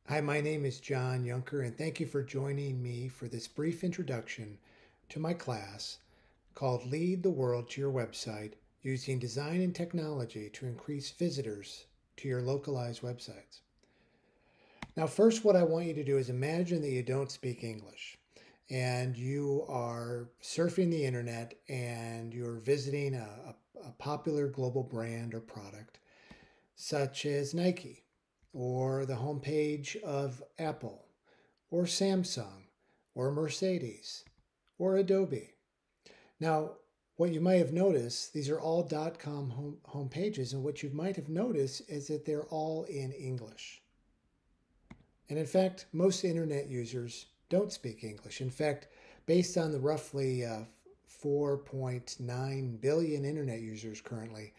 Hi, my name is John Yunker, and thank you for joining me for this brief introduction to my class called Lead the World to Your Website Using Design and Technology to Increase Visitors to Your Localized Websites. Now, first, what I want you to do is imagine that you don't speak English and you are surfing the internet and you're visiting a popular global brand or product such as Nike or the homepage of Apple or Samsung or Mercedes or Adobe. Now, what you might have noticed, these are all .com home pages, and what you might have noticed is that they're all in English. And in fact, most internet users don't speak English. In fact, based on the roughly 4.9 billion internet users currently,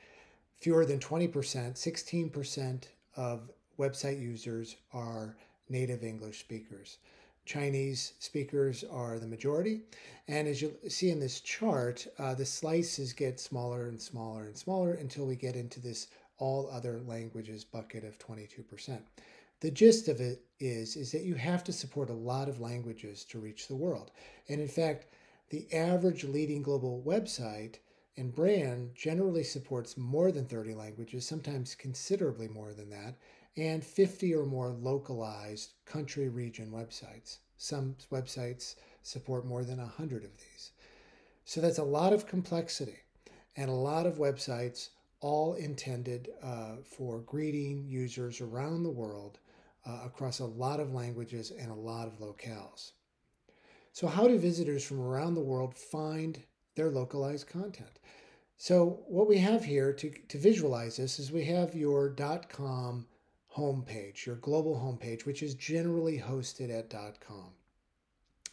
fewer than 20%, 16% of website users are native English speakers. Chinese speakers are the majority. And as you see in this chart, the slices get smaller and smaller and smaller until we get into this all other languages bucket of 22%. The gist of it is that you have to support a lot of languages to reach the world. And in fact, the average leading global website and brand generally supports more than 30 languages, sometimes considerably more than that, and 50 or more localized country region websites. Some websites support more than 100 of these. So that's a lot of complexity and a lot of websites all intended for greeting users around the world across a lot of languages and a lot of locales. So how do visitors from around the world find their localized content? So what we have here to visualize this is we have your .com homepage, your global homepage, which is generally hosted at .com.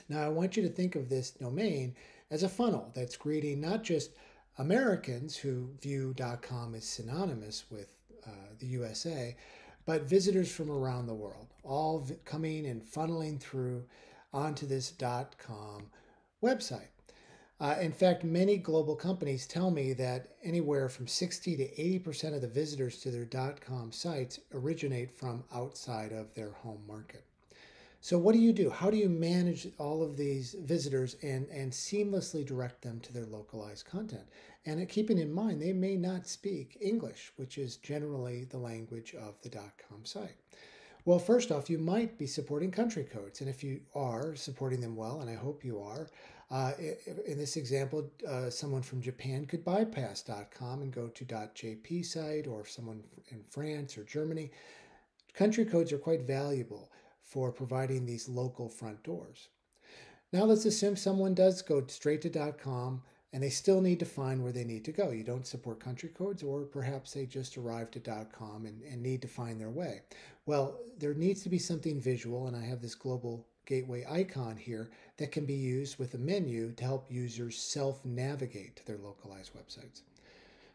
Now I want you to think of this domain as a funnel that's greeting not just Americans who view .com as synonymous with the USA, but visitors from around the world, all coming and funneling through onto this .com website. In fact, many global companies tell me that anywhere from 60 to 80% of the visitors to their .com sites originate from outside of their home market. So what do you do? How do you manage all of these visitors and seamlessly direct them to their localized content? And keeping in mind, they may not speak English, which is generally the language of the .com site. Well, first off, you might be supporting country codes. And if you are supporting them well, and I hope you are, in this example, someone from Japan could bypass .com and go to .jp site, or someone in France or Germany. Country codes are quite valuable for providing these local front doors. Now let's assume someone does go straight to .com and they still need to find where they need to go. You don't support country codes, or perhaps they just arrived at .com and need to find their way. Well, there needs to be something visual, and I have this global gateway icon here that can be used with a menu to help users self-navigate to their localized websites.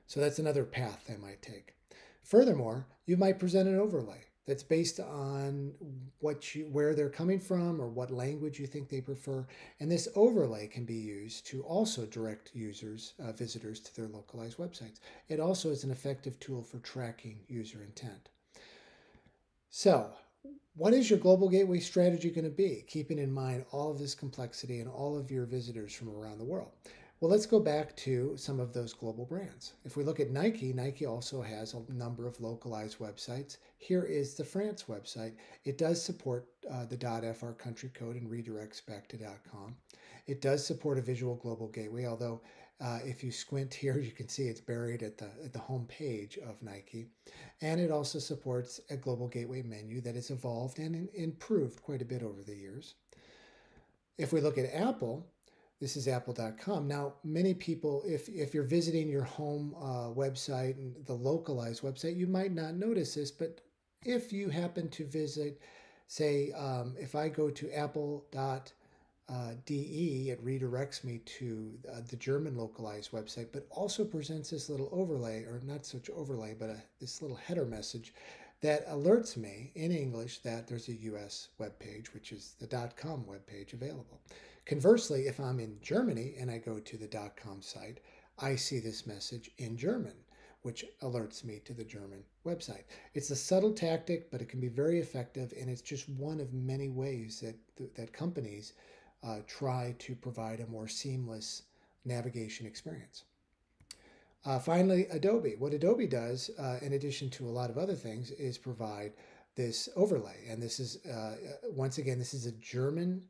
So that's another path they might take. Furthermore, you might present an overlay that's based on where they're coming from or what language you think they prefer. And this overlay can be used to also direct visitors to their localized websites. It also is an effective tool for tracking user intent. So, what is your global gateway strategy going to be, keeping in mind all of this complexity and all of your visitors from around the world? Well, let's go back to some of those global brands. If we look at Nike, Nike also has a number of localized websites. Here is the France website. It does support the .fr country code and redirects back to .com. It does support a visual global gateway, although if you squint here, you can see it's buried at the home page of Nike. And it also supports a global gateway menu that has evolved and improved quite a bit over the years. If we look at Apple, this is apple.com. Now, many people, if you're visiting your home website and the localized website, you might not notice this, but if you happen to visit, say, if I go to apple.de, it redirects me to the German localized website, but also presents this little overlay, or not such overlay, but this little header message that alerts me in English that there's a US webpage, which is the .com webpage available. Conversely, if I'm in Germany and I go to the .com site, I see this message in German, which alerts me to the German website. It's a subtle tactic, but it can be very effective, and it's just one of many ways that companies try to provide a more seamless navigation experience. Finally, Adobe. What Adobe does, in addition to a lot of other things, is provide this overlay. And this is, once again, this is a German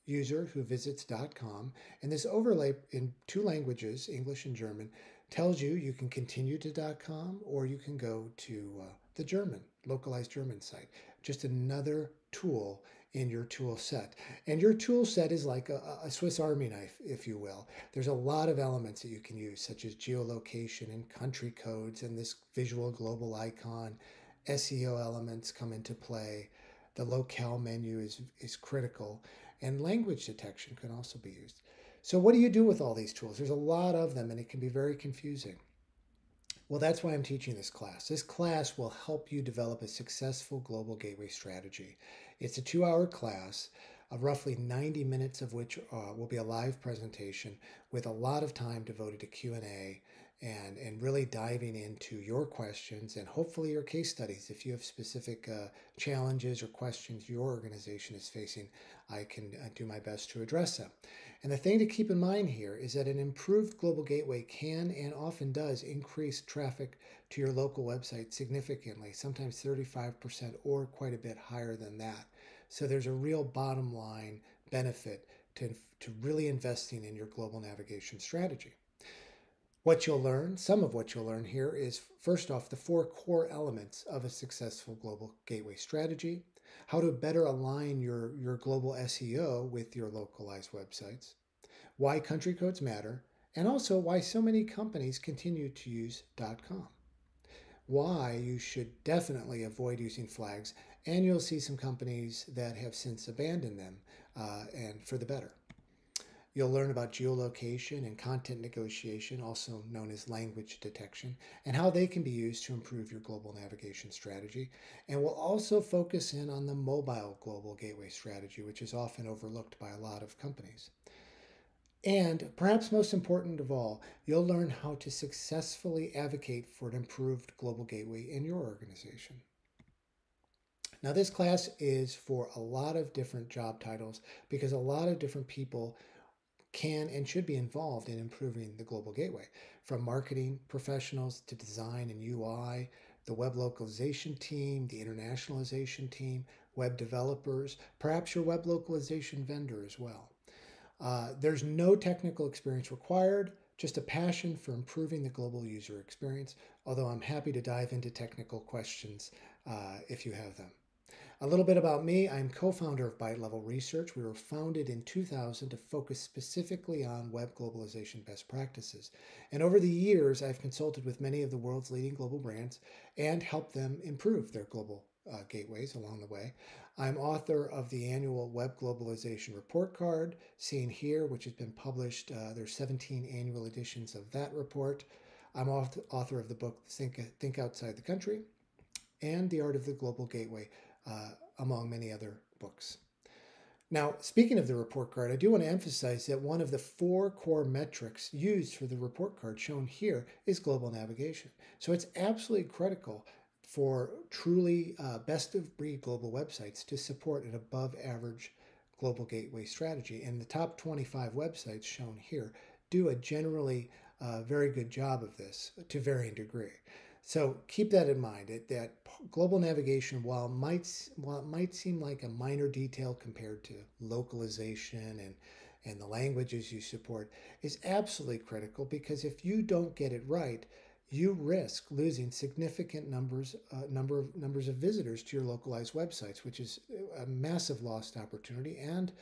user who visits .com. And this overlay in two languages, English and German, tells you you can continue to .com or you can go to the German, localized German site. Just another tool in your tool set. And your tool set is like a Swiss Army knife, if you will. There's a lot of elements that you can use, such as geolocation and country codes and this visual global icon. SEO elements come into play. The locale menu is critical, and language detection can also be used. So what do you do with all these tools? There's a lot of them, and it can be very confusing. Well, that's why I'm teaching this class. This class will help you develop a successful global gateway strategy. It's a 2-hour class, roughly 90 minutes of which will be a live presentation with a lot of time devoted to Q&A and really diving into your questions and hopefully your case studies. If you have specific challenges or questions your organization is facing, I can do my best to address them. And the thing to keep in mind here is that an improved global gateway can and often does increase traffic to your local website significantly, sometimes 35% or quite a bit higher than that. So there's a real bottom line benefit to really investing in your global navigation strategy. What you'll learn, some of what you'll learn here is, first off, the 4 core elements of a successful global gateway strategy, how to better align your global SEO with your localized websites, why country codes matter, and also why so many companies continue to use .com, why you should definitely avoid using flags, and you'll see some companies that have since abandoned them, and for the better. You'll learn about geolocation and content negotiation, also known as language detection, and how they can be used to improve your global navigation strategy. And we'll also focus in on the mobile global gateway strategy, which is often overlooked by a lot of companies. And perhaps most important of all, you'll learn how to successfully advocate for an improved global gateway in your organization. Now, this class is for a lot of different job titles because a lot of different people can and should be involved in improving the global gateway, from marketing professionals to design and UI, the web localization team, the internationalization team, web developers, perhaps your web localization vendor as well. There's no technical experience required, just a passion for improving the global user experience, although I'm happy to dive into technical questions if you have them. A little bit about me. I'm co-founder of Byte Level Research. We were founded in 2000 to focus specifically on web globalization best practices. And over the years, I've consulted with many of the world's leading global brands and helped them improve their global gateways along the way. I'm author of the annual Web Globalization Report Card, seen here, which has been published. There's 17 annual editions of that report. I'm author of the book Think Outside the Country and The Art of the Global Gateway, among many other books. Now, speaking of the report card, I do want to emphasize that one of the 4 core metrics used for the report card shown here is global navigation. So it's absolutely critical for truly best-of-breed global websites to support an above-average global gateway strategy. And the top 25 websites shown here do a generally very good job of this to varying degree. So keep that in mind, that global navigation, while it might seem like a minor detail compared to localization and the languages you support, is absolutely critical, because if you don't get it right, you risk losing significant numbers of visitors to your localized websites, which is a massive lost opportunity and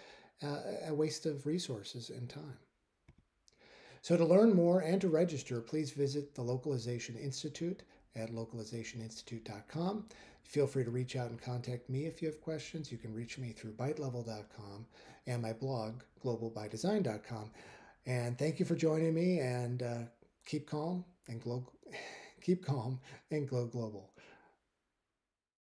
a waste of resources and time. So to learn more and to register, please visit the Localization Institute at localizationinstitute.com. Feel free to reach out and contact me if you have questions. You can reach me through bytelevel.com and my blog, globalbydesign.com. And thank you for joining me, and keep calm and glow global.